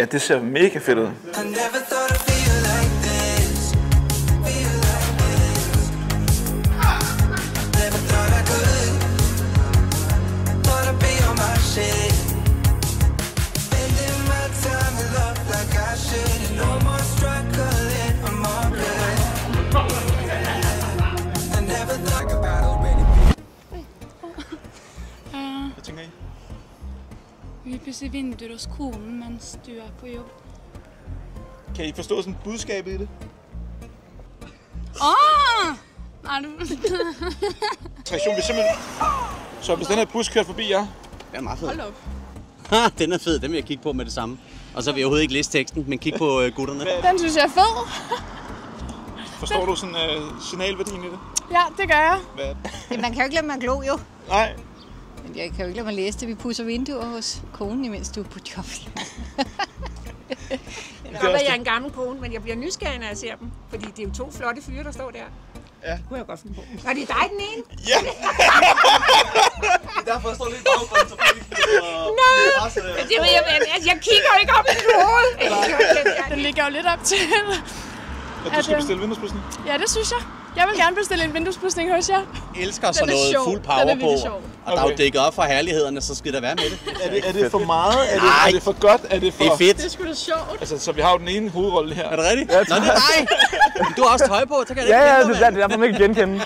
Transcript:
Ja, det ser mega fedt ud. Hvad tænker I? Vi pudser vinduer hos konen, mens du er på jobb. Kan I forstå sådan budskabet i det? Er du... Tradition, vi simpelthen... Så hvis den her bus kører forbi jer... Den er meget fed. Hold op. Den er fed, den vil jeg kigge på med det samme. Og så vil jeg overhovedet ikke læse teksten, men kigge på gutterne. Den synes jeg er fed. Forstår du sådan signalværdien i det? Ja, det gør jeg. Hvad? Man kan jo ikke lade mig glo, jo. Nej. Men jeg kan jo ikke lade mig læse det. Vi pudser vinduer hos konen, imens du er på job. Det kan godt være, jeg er en gammel kone, men jeg bliver nysgerrig, når jeg ser dem. Fordi det er jo to flotte fyre, der står der. Ja. Det kunne jeg godt finde på. Nå, det er dig, den ene? Ja! Det er derfor, jeg står lidt i baggrunden, så Nå! Det ved jeg, men jeg kigger jo ikke op i hovedet. Den ligger jo lidt op til. Og du skal bestille vinduespudsning? Ja, det synes jeg. Jeg vil gerne bestille en vinduespudsning hos jer. elsker sådan noget sjov. fuld Den power er på. virkelig sjov. Og der er jo dækket op for herlighederne, så skal der være med det. Er det for meget? Er det for godt? Er det for... Det er fedt. Det er sgu da sjovt. Altså, så vi har jo den ene hovedrolle her. Er det rigtigt? Nå, det er dig! Du har også tøj på, så kan jeg Ja, det er derfor, man ikke genkende.